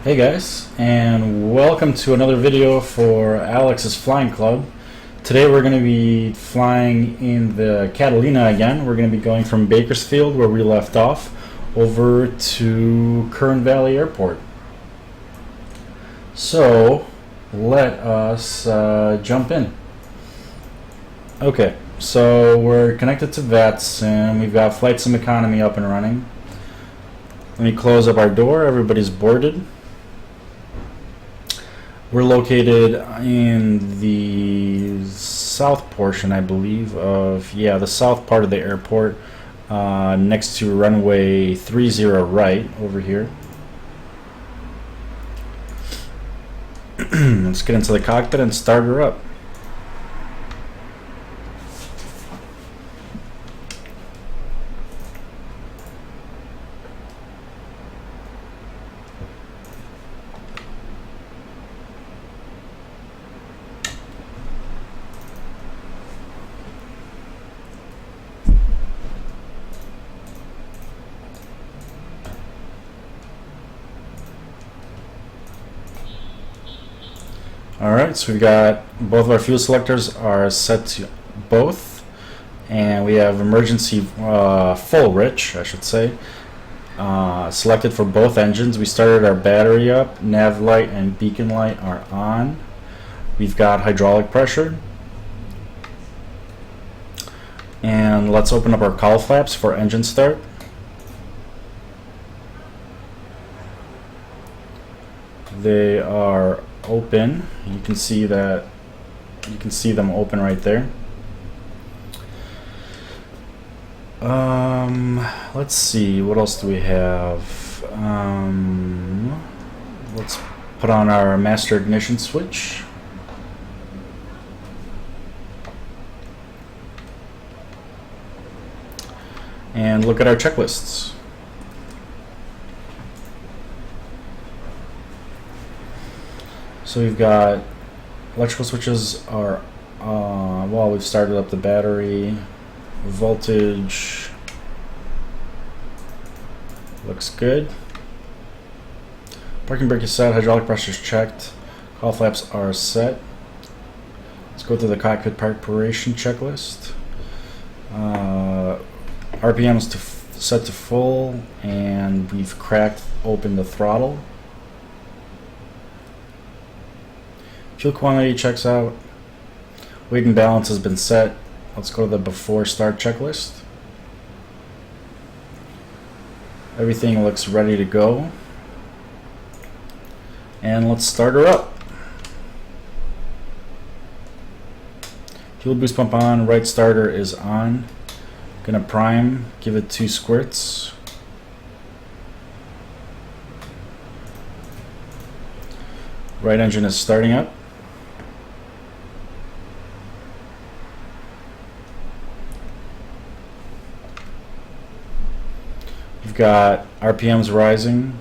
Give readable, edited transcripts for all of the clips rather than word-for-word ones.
Hey guys, and welcome to another video for Alex's Flying Club. Today we're going to be flying in the Catalina again. We're going to be going from Bakersfield, where we left off, over to Kern Valley Airport. So let us jump in. Okay, so we're connected to VATS and we've got Flight Sim Economy up and running. Let me close up our door. Everybody's boarded. We're located in the south portion, I believe, of, the south part of the airport, next to runway 30 right over here. Let's get into the cockpit and start her up. Alright, so we've got both of our fuel selectors are set to both, and we have emergency full rich, I should say, selected for both engines. We started our battery up, nav light and beacon light are on. We've got hydraulic pressure, and let's open up our cowl flaps for engine start. They are open. You can see that, you can see them open right there. Let's see, what else do we have? Let's put on our master ignition switch. And look at our checklists. So we've got electrical switches are, well, we've started up the battery, voltage looks good, parking brake is set, hydraulic pressure is checked, cowl flaps are set. Let's go to the cockpit preparation checklist. RPMs set to full, and we've cracked open the throttle. Fuel quantity checks out. Weight and balance has been set. Let's go to the before start checklist. Everything looks ready to go. And let's start her up. Fuel boost pump on, right starter is on. Gonna prime, give it 2 squirts. Right engine is starting up. We've got RPMs rising.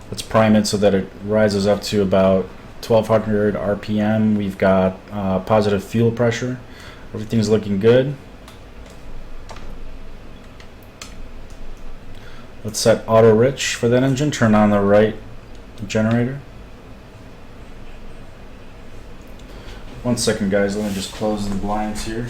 Let's prime it so that it rises up to about 1200 RPM. We've got positive fuel pressure. Everything's looking good. Let's set auto rich for that engine. Turn on the right generator. 1 second, guys. Let me just close the blinds here.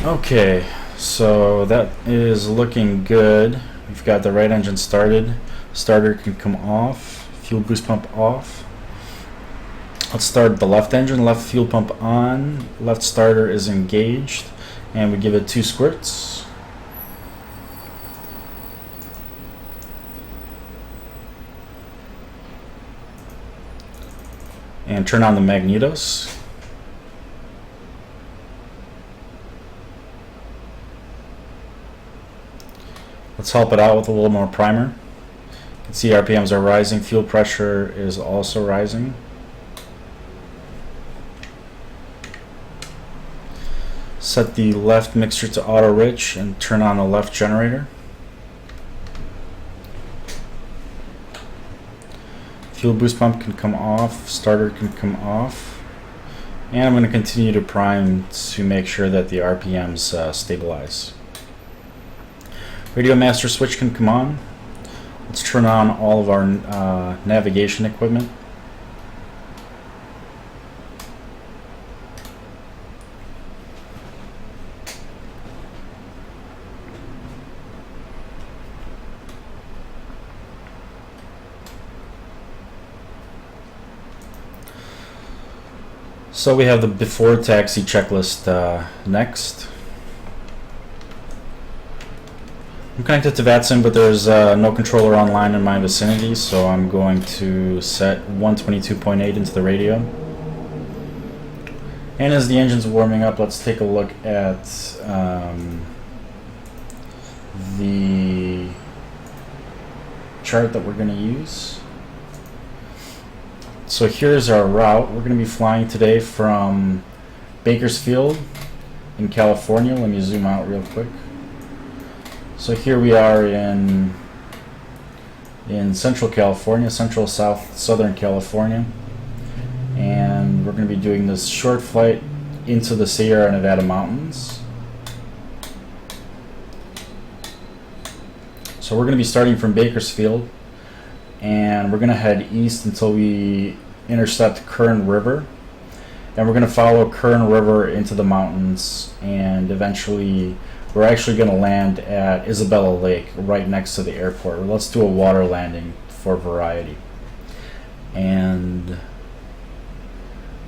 Okay, so that is looking good. We've got the right engine started. Starter can come off. Fuel boost pump off. Let's start the left engine. Left fuel pump on. Left starter is engaged, and we give it 2 squirts. And turn on the magnetos. Let's help it out with a little more primer. You can see RPMs are rising, fuel pressure is also rising. Set the left mixture to auto rich and turn on the left generator. Fuel boost pump can come off, starter can come off. And I'm going to continue to prime to make sure that the RPMs stabilize. Radio master switch can come on. Let's turn on all of our navigation equipment. So we have the before taxi checklist next. I'm connected to VATSIM, but there's no controller online in my vicinity, so I'm going to set 122.8 into the radio. And as the engine's warming up, let's take a look at the chart that we're going to use. So here's our route. We're going to be flying today from Bakersfield in California. Let me zoom out real quick. So here we are in Central California, Southern California, and we're going to be doing this short flight into the Sierra Nevada mountains. So we're going to be starting from Bakersfield, and we're going to head east until we intercept Kern River, and we're going to follow Kern River into the mountains, and eventually we're actually going to land at Isabella Lake right next to the airport. Let's do a water landing for variety. And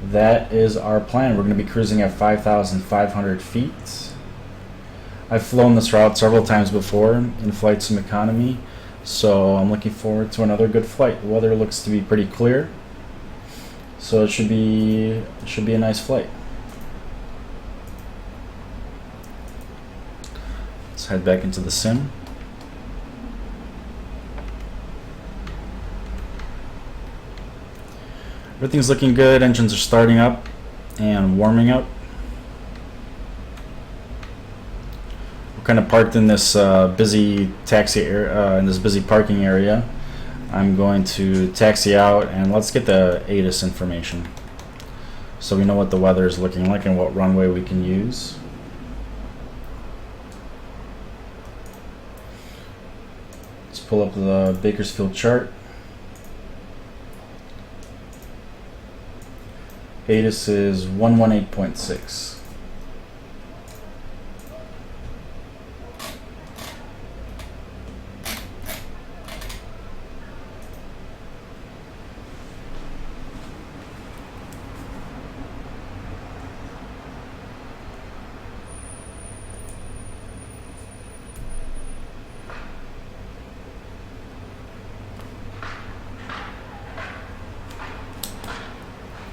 that is our plan. We're going to be cruising at 5,500 feet. I've flown this route several times before in Flight Sim Economy, so I'm looking forward to another good flight. The weather looks to be pretty clear, so it should be a nice flight. Let's head back into the sim. Everything's looking good. Engines are starting up and warming up. We're kind of parked in this busy taxi area, in this busy parking area. I'm going to taxi out, and let's get the ATIS information so we know what the weather is looking like and what runway we can use. Let's pull up the Bakersfield chart. ATIS is 118.6.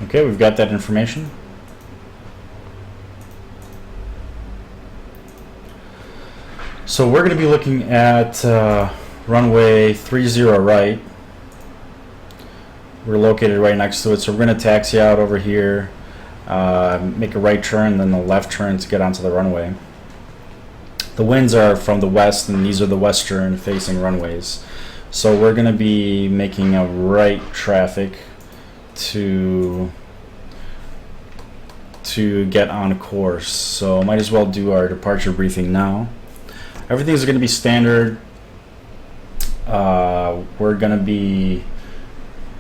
Okay, we've got that information. So we're going to be looking at runway 30 right. We're located right next to it, so we're going to taxi out over here, make a right turn, then a left turn to get onto the runway. The winds are from the west, and these are the western facing runways. So we're going to be making a right traffic to get on course. So might as well do our departure briefing now. Everything's going to be standard. We're going to be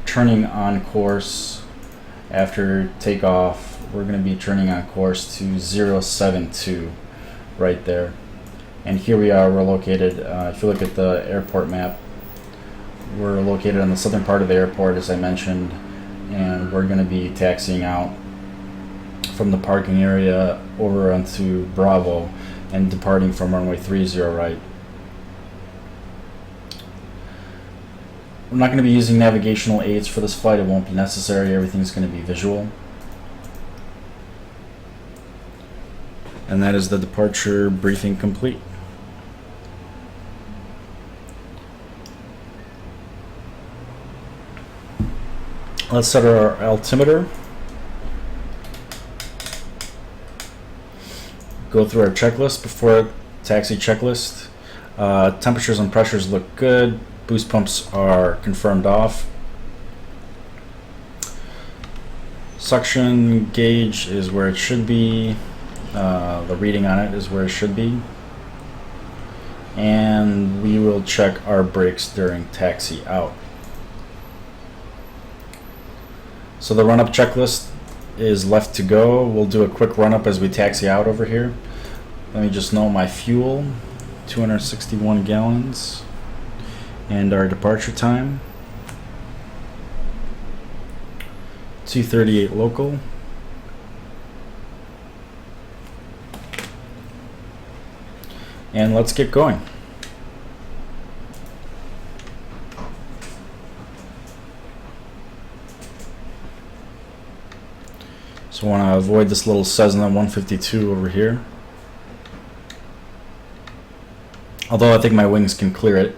turning on course after takeoff. We're going to be turning on course to 072 right there. And here we are. We're located, if you look at the airport map, we're located on the southern part of the airport, as I mentioned, and we're going to be taxiing out from the parking area over onto Bravo and departing from runway 30 right. We're not going to be using navigational aids for this flight. It won't be necessary. Everything's going to be visual. And that is the departure briefing complete. Let's set our altimeter. Go through our checklist before taxi checklist. Temperatures and pressures look good. Boost pumps are confirmed off. Suction gauge is where it should be. The reading on it is where it should be. And we will check our brakes during taxi out. So the run-up checklist is left to go. We'll do a quick run-up as we taxi out over here. Let me just know my fuel, 261 gallons, and our departure time, 2:38 local. And let's get going. So I want to avoid this little Cessna 152 over here. Although I think my wings can clear it.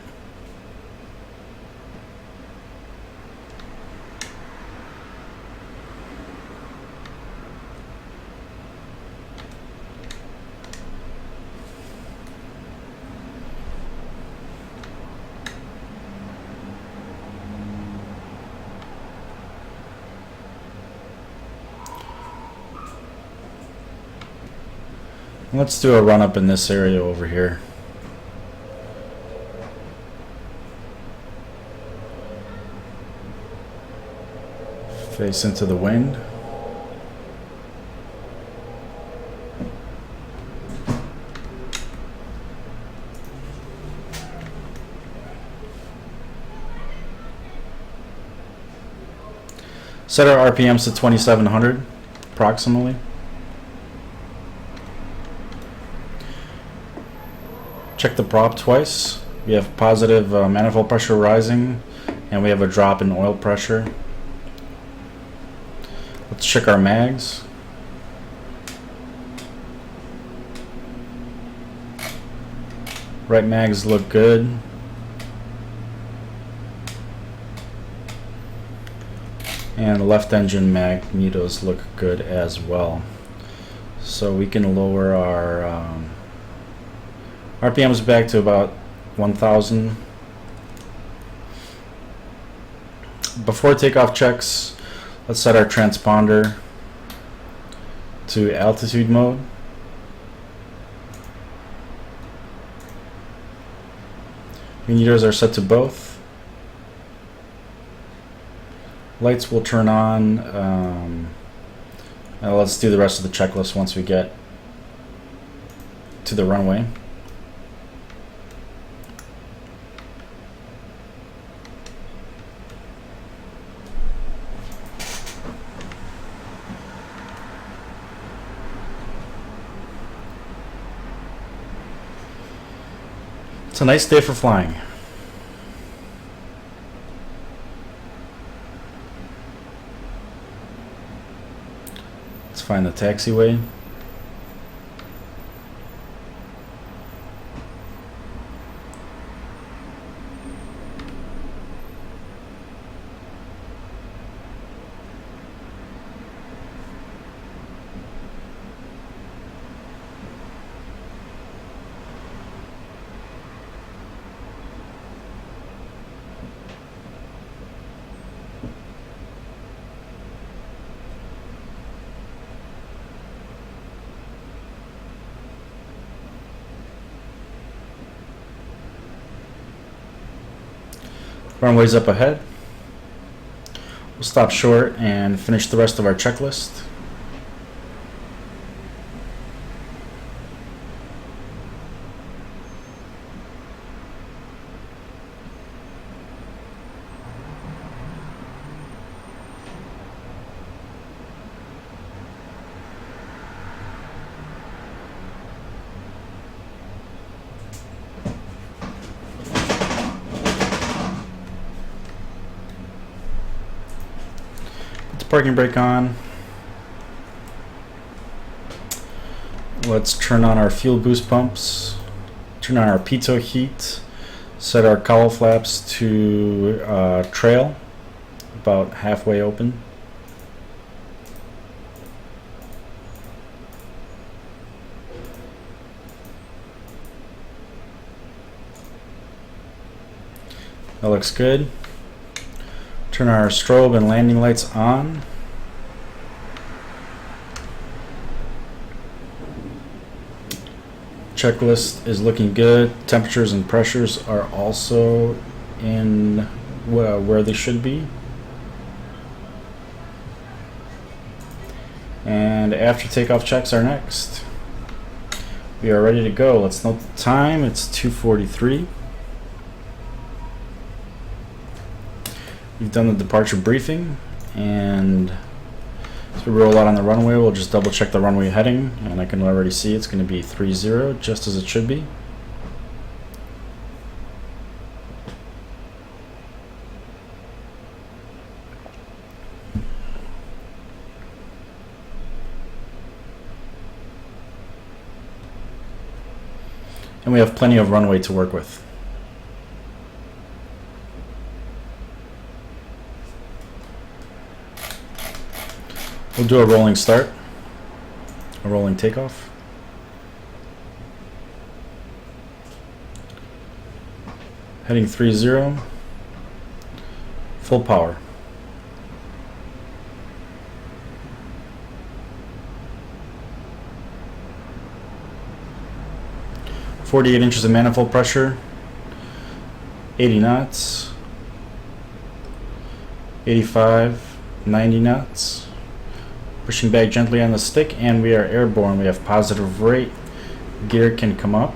Let's do a run up in this area over here. Face into the wind. Set our RPMs to 2700 approximately. Check the prop twice. We have positive manifold pressure rising, and we have a drop in oil pressure. Let's check our mags. Right mags look good. And the left engine magnetos look good as well. So we can lower our RPMs back to about 1000. Before takeoff checks, let's set our transponder to altitude mode. Meters are set to both. Lights will turn on. Now let's do the rest of the checklist once we get to the runway. It's a nice day for flying. Let's find the taxiway. Runway's up ahead. We'll stop short and finish the rest of our checklist. Parking brake on. Let's turn on our fuel boost pumps, turn on our pitot heat, set our cowl flaps to trail, about halfway open. That looks good. Turn our strobe and landing lights on. Checklist is looking good. Temperatures and pressures are also in where they should be. And after takeoff checks are next. We are ready to go. Let's note the time. It's 2:43. We've done the departure briefing, and as we roll out on the runway, we'll just double check the runway heading, and I can already see it's going to be 30, just as it should be. And we have plenty of runway to work with. We'll do a rolling start, a rolling takeoff. Heading 30, full power. .48 inches of manifold pressure, 80 knots, 85, 90 knots. Pushing back gently on the stick, and we are airborne. We have positive rate. Gear can come up.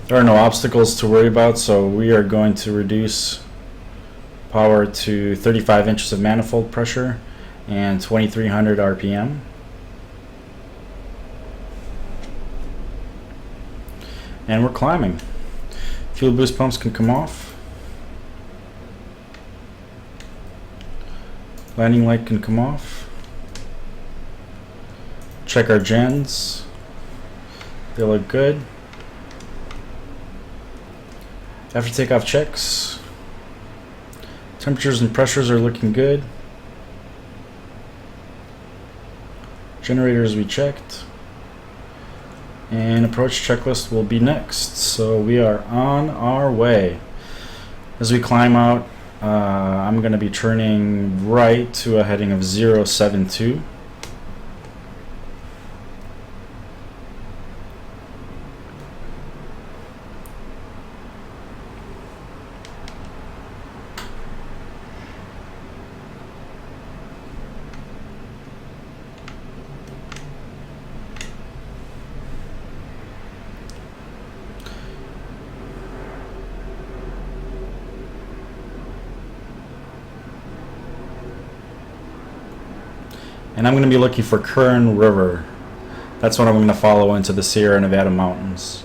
There are no obstacles to worry about, so we are going to reduce power to 35 inches of manifold pressure and 2300 RPM. And we're climbing. Fuel boost pumps can come off. Landing light can come off. Check our gens. They look good. After takeoff checks, temperatures and pressures are looking good. Generators we checked. And approach checklist will be next. So we are on our way. As we climb out, I'm going to be turning right to a heading of 072. And I'm going to be looking for Kern River. That's what I'm going to follow into the Sierra Nevada mountains.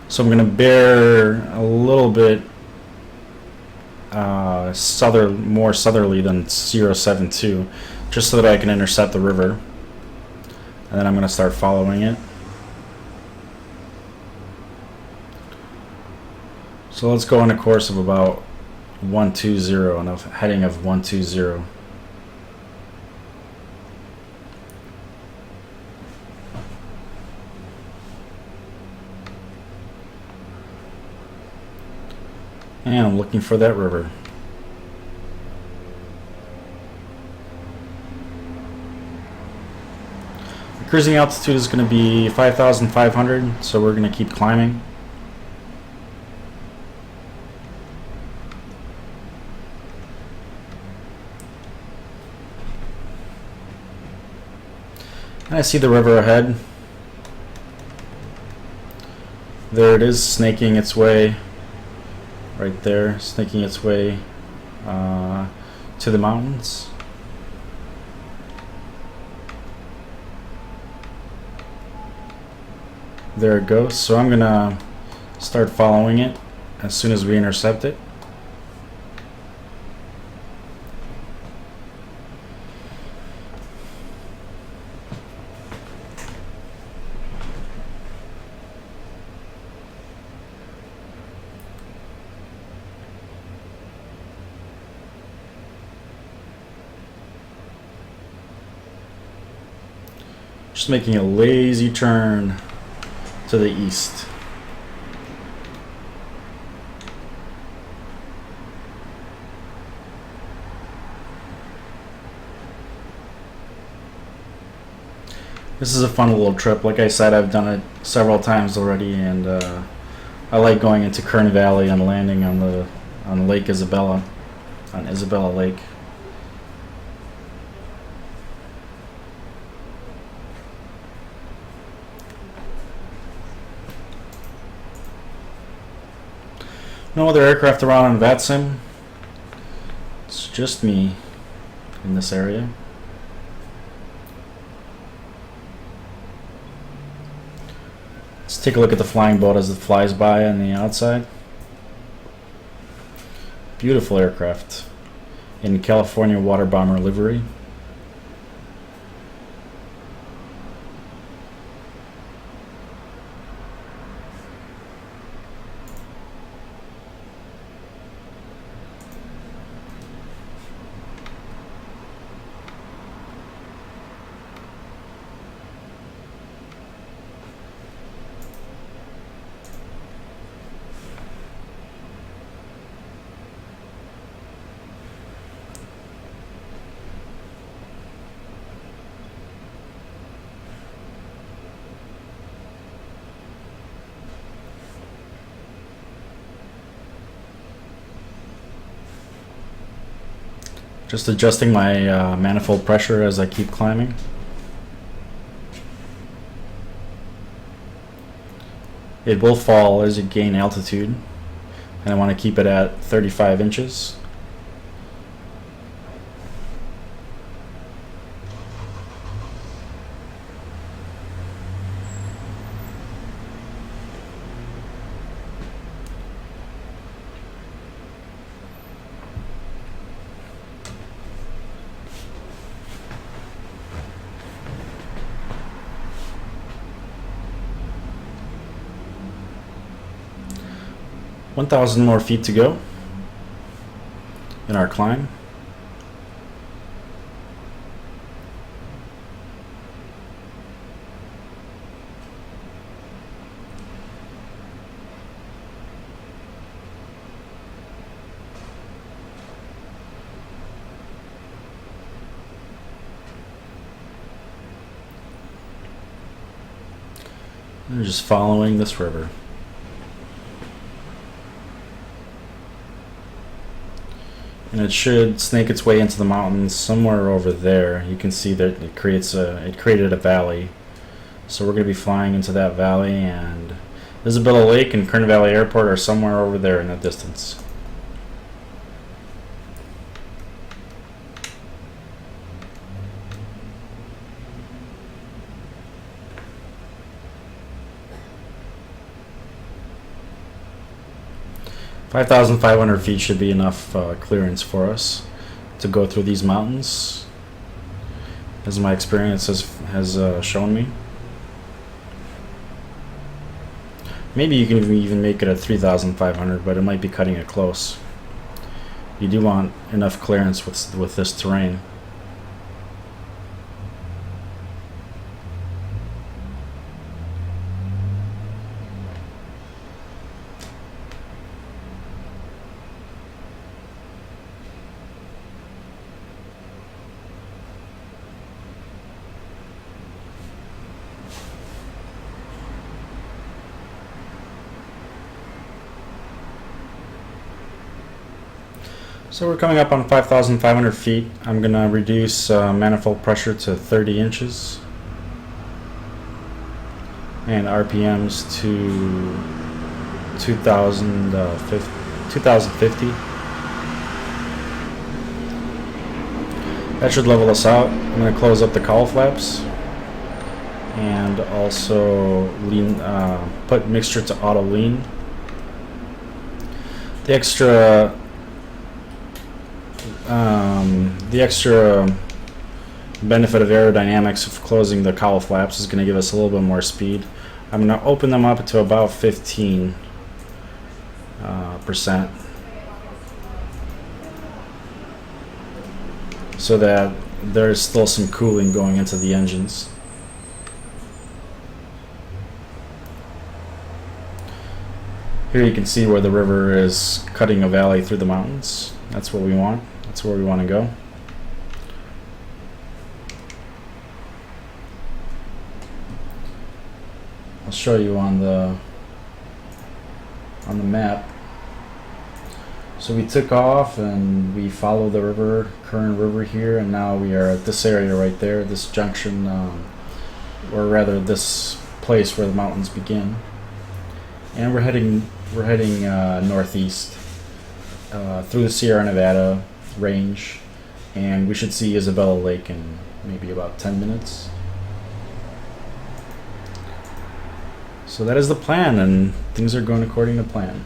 So I'm going to bear a little bit more southerly than 072, just so that I can intercept the river. And then I'm going to start following it. So let's go on a course of about 120 and a heading of 120. And I'm looking for that river. The cruising altitude is going to be 5,500, so we're going to keep climbing. And I see the river ahead. There it is, snaking its way right there, snaking its way to the mountains. There it goes. So I'm gonna start following it as soon as we intercept it. Just making a lazy turn to the east. This is a fun little trip. Like I said, I've done it several times already, and I like going into Kern Valley and landing on Lake Isabella, on Isabella Lake. No other aircraft around on VATSIM. It's just me in this area. Let's take a look at the flying boat as it flies by on the outside. Beautiful aircraft in California water bomber livery. Just adjusting my manifold pressure as I keep climbing. It will fall as you gain altitude, and I want to keep it at 35 inches. $1,000 more feet to go in our climb. And just following this river. And it should snake its way into the mountains somewhere over there. You can see that it created a valley. So we're going to be flying into that valley, and Isabella Lake and Kern Valley Airport are somewhere over there in the distance. $5,500 feet should be enough clearance for us to go through these mountains, as my experience has shown me. Maybe you can even make it at 3,500, but it might be cutting it close. You do want enough clearance with this terrain. So we're coming up on 5,500 feet. I'm going to reduce manifold pressure to 30 inches and RPMs to 2,050. That should level us out. I'm going to close up the cowl flaps and also put mixture to auto lean. The extra benefit of aerodynamics of closing the cowl flaps is going to give us a little bit more speed. I'm going to open them up to about 15%, so that there's still some cooling going into the engines. Here you can see where the river is cutting a valley through the mountains. That's what we want. That's where we want to go. I'll show you on the map. So we took off and we follow the river, current river here, and now we are at this area right there, this junction, or rather this place where the mountains begin. And we're heading northeast through the Sierra Nevada range, and we should see Isabella Lake in maybe about 10 minutes. So that is the plan, and things are going according to plan.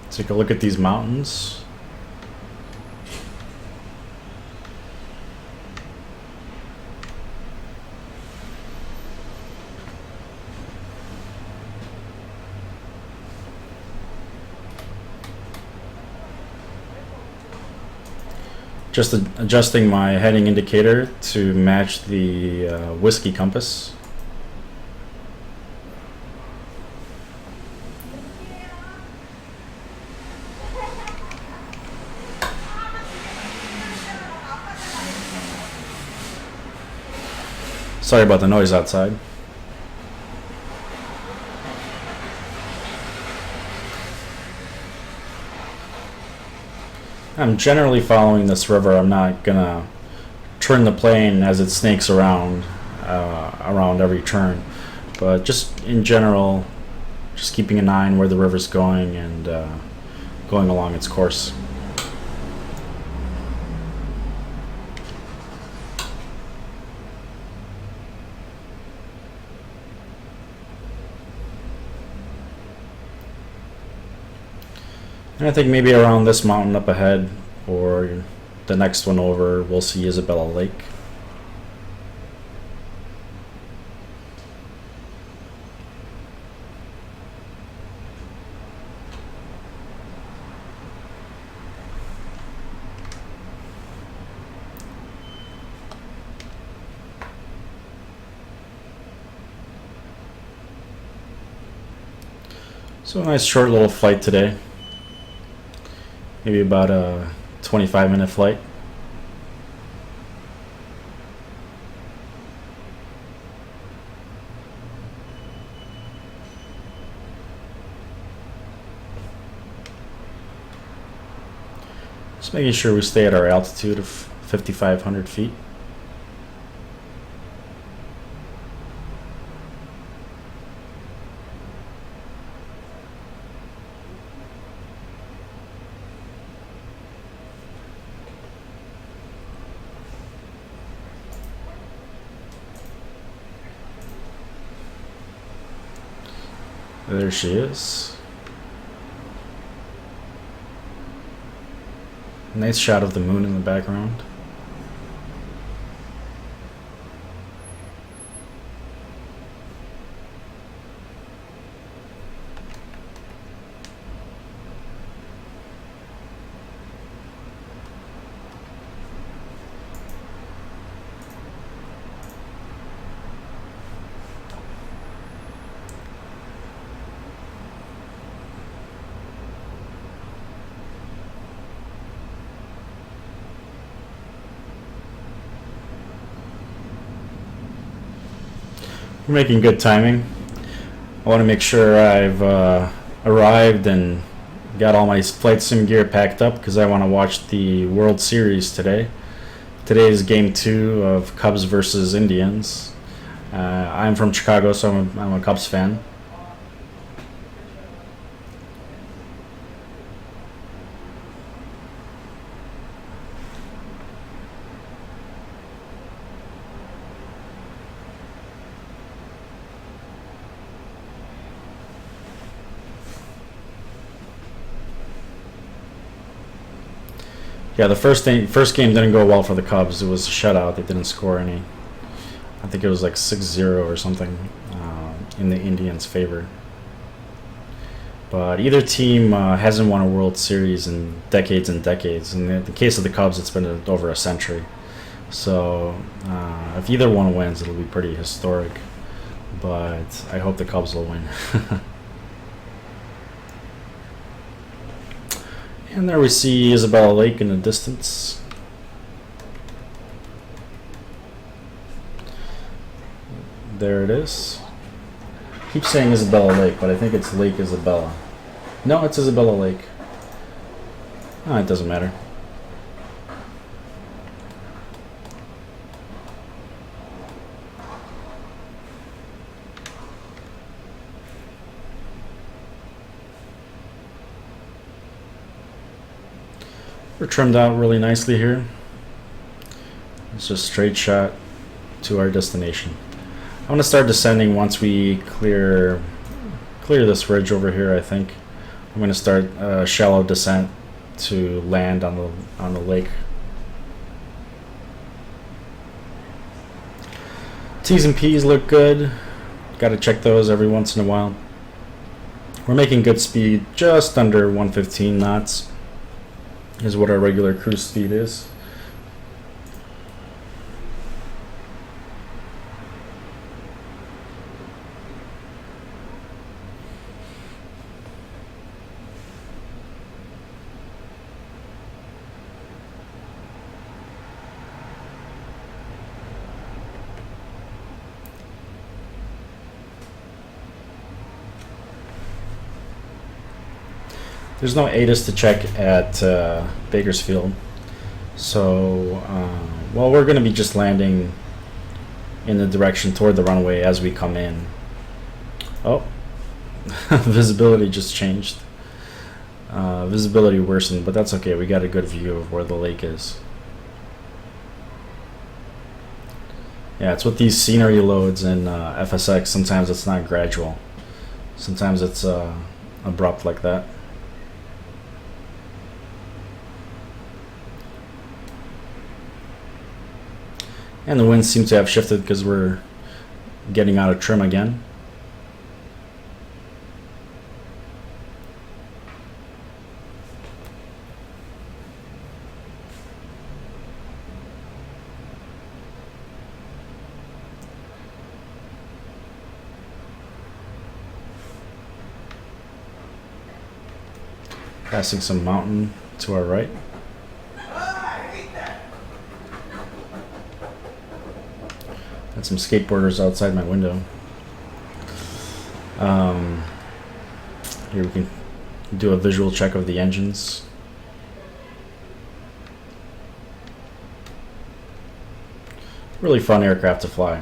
Take a look at these mountains. Just adjusting my heading indicator to match the whiskey compass. Sorry about the noise outside. I'm generally following this river. I'm not gonna turn the plane as it snakes around every turn, but just in general, just keeping an eye on where the river's going and going along its course. And I think maybe around this mountain up ahead, or the next one over, we'll see Isabella Lake. So a nice short little flight today. Maybe about a 25-minute flight. Just making sure we stay at our altitude of 5,500 feet. There she is. Nice shot of the moon in the background. We're making good timing. I want to make sure I've arrived and got all my flight sim gear packed up because I want to watch the World Series today. Today is game 2 of Cubs versus Indians. I'm from Chicago, so I'm a Cubs fan. Yeah, the first game didn't go well for the Cubs. It was a shutout. They didn't score any. I think it was like 6-0 or something in the Indians' favor. But either team hasn't won a World Series in decades and decades. In the case of the Cubs, it's been over a century. So if either one wins, it'll be pretty historic. But I hope the Cubs will win. And there we see Isabella Lake in the distance. There it is. I keep saying Isabella Lake, but I think it's Lake Isabella. No, it's Isabella Lake. Oh, it doesn't matter. We're trimmed out really nicely here. It's just a straight shot to our destination. I'm going to start descending once we clear this ridge over here. I think I'm going to start a shallow descent to land on the lake. T's and P's look good. Got to check those every once in a while. We're making good speed, just under 115 knots is what our regular cruise speed is. There's no ATIS to check at Bakersfield, so well, we're going to be just landing in the direction toward the runway as we come in. Oh, visibility just changed. Visibility worsened, but that's okay. We got a good view of where the lake is. Yeah, it's with these scenery loads in FSX. Sometimes it's not gradual. Sometimes it's abrupt like that. And the winds seem to have shifted because we're getting out of trim again. Passing some mountain to our right. Got some skateboarders outside my window. Here we can do a visual check of the engines. Really fun aircraft to fly.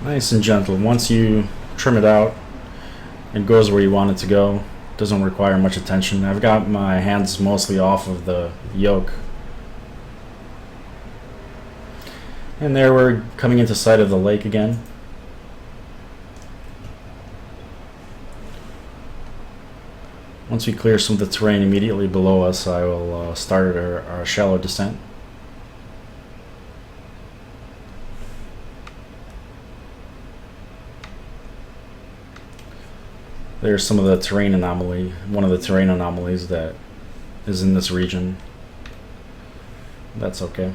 Nice and gentle. Once you trim it out, it goes where you want it to go. Doesn't require much attention. I've got my hands mostly off of the yoke. And there we're coming into sight of the lake again. Once we clear some of the terrain immediately below us, I will start our shallow descent. There's some of the terrain anomaly, one of the terrain anomalies that is in this region. That's okay.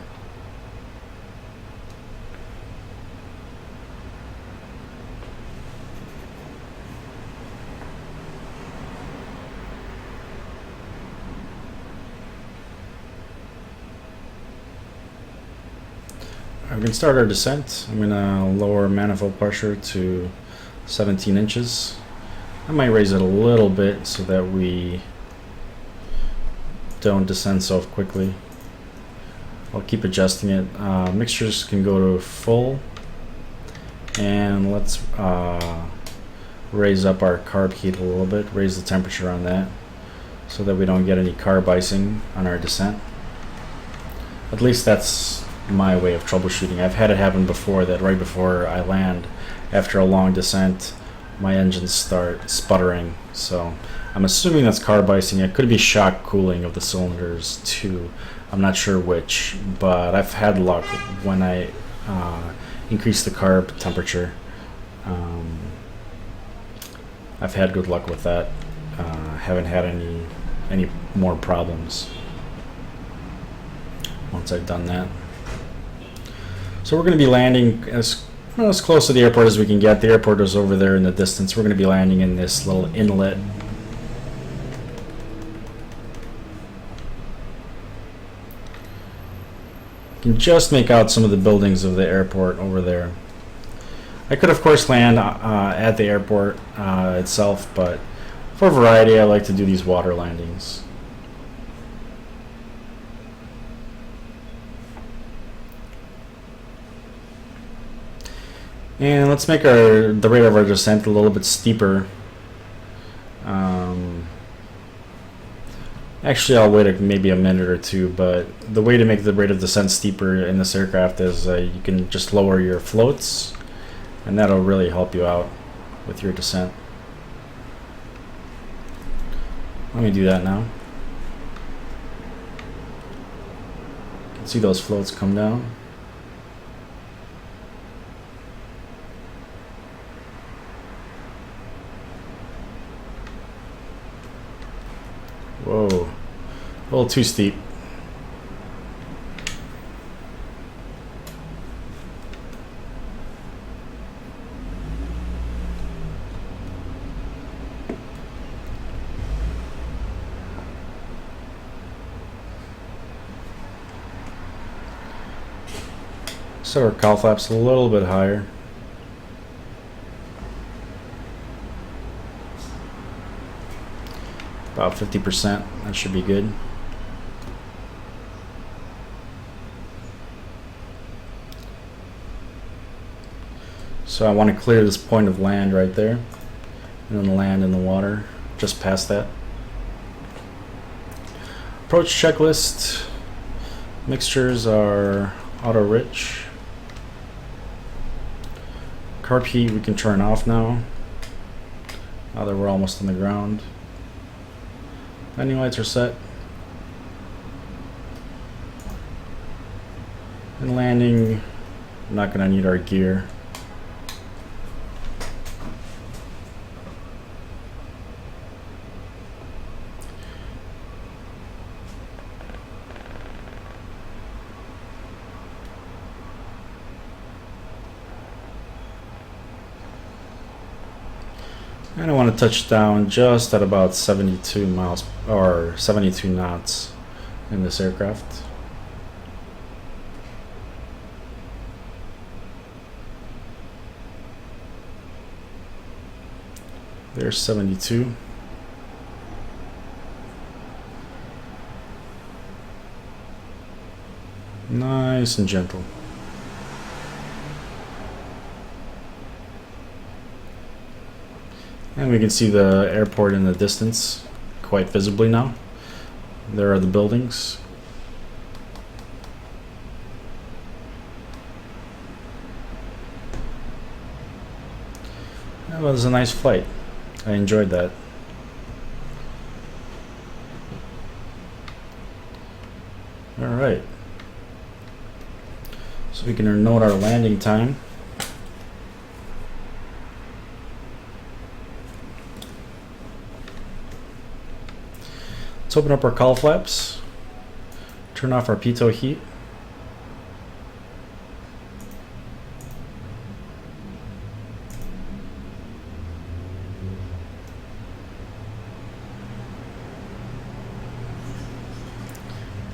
We can start our descent. I'm going to lower manifold pressure to 17 inches. I might raise it a little bit so that we don't descend so quickly. I'll keep adjusting it. Mixtures can go to full. And let's raise up our carb heat a little bit, raise the temperature on that. so that we don't get any carb icing on our descent. At least that's my way of troubleshooting. I've had it happen before that right before I land, after a long descent, my engines start sputtering. So I'm assuming that's carb icing. It could be shock cooling of the cylinders too. I'm not sure which, but I've had luck when I increase the carb temperature. I've had good luck with that. Haven't had any more problems once I've done that. So we're going to be landing as close to the airport as we can get. The airport is over there in the distance. We're going to be landing in this little inlet. You can just make out some of the buildings of the airport over there. I could of course land at the airport itself, but for variety I like to do these water landings. And let's make the rate of our descent a little bit steeper. Actually, I'll wait maybe a minute or two, but the way to make the rate of descent steeper in this aircraft is you can just lower your floats, and that'll really help you out with your descent. Let me do that now. You can see those floats come down. Whoa, a little too steep. Set our cowl flaps a little bit higher. About 50%, that should be good. So I want to clear this point of land right there, and then land in the water just past that. Approach checklist. Mixtures are auto rich. Carb heat we can turn off now that we're almost on the ground. Landing lights are set. And landing, I'm not going to need our gear. And I want to touch down just at about 72 miles or 72 knots in this aircraft. There's 72. Nice and gentle. And we can see the airport in the distance quite visibly now. There are the buildings. That was a nice flight. I enjoyed that. Alright. So we can note our landing time. Let's open up our cowl flaps, turn off our pitot heat.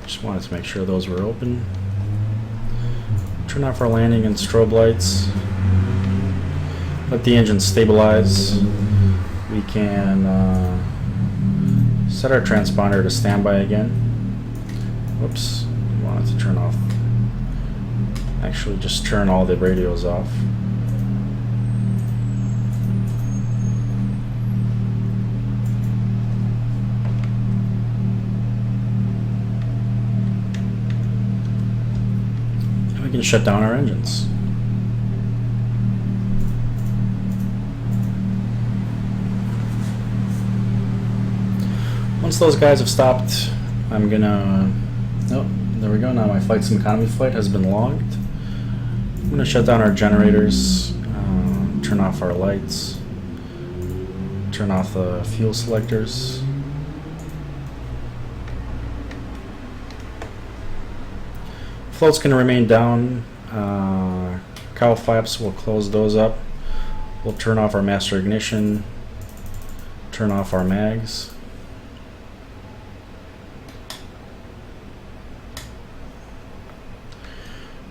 Just wanted to make sure those were open. Turn off our landing and strobe lights. Let the engine stabilize. We can set our transponder to standby again. Whoops, wanted to turn off. Actually, just turn all the radios off. to shut down our engines. Once those guys have stopped, I'm gonna, oh, there we go. Now my flight sim economy flight has been logged. I'm gonna shut down our generators, turn off our lights, turn off the fuel selectors. Float's gonna remain down. Cowl flaps, we'll close those up. We'll turn off our master ignition, turn off our mags.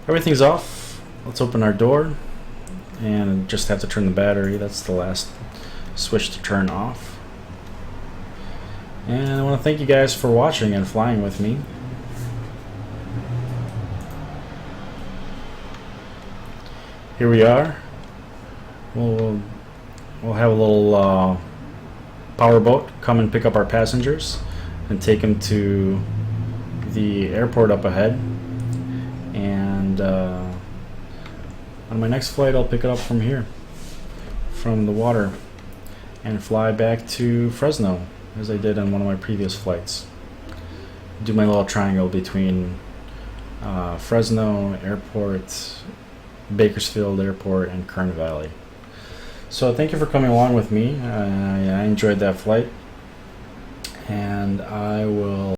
Everything's off. Let's open our door and just have to turn the battery. That's the last switch to turn off. And I want to thank you guys for watching and flying with me. Here we are. We'll have a little power boat come and pick up our passengers and take them to the airport up ahead. And on my next flight, I'll pick it up from here, from the water, and fly back to Fresno, as I did on one of my previous flights. Do my little triangle between Fresno Airport, Bakersfield Airport, and Kern Valley. So thank you for coming along with me. I enjoyed that flight, and I will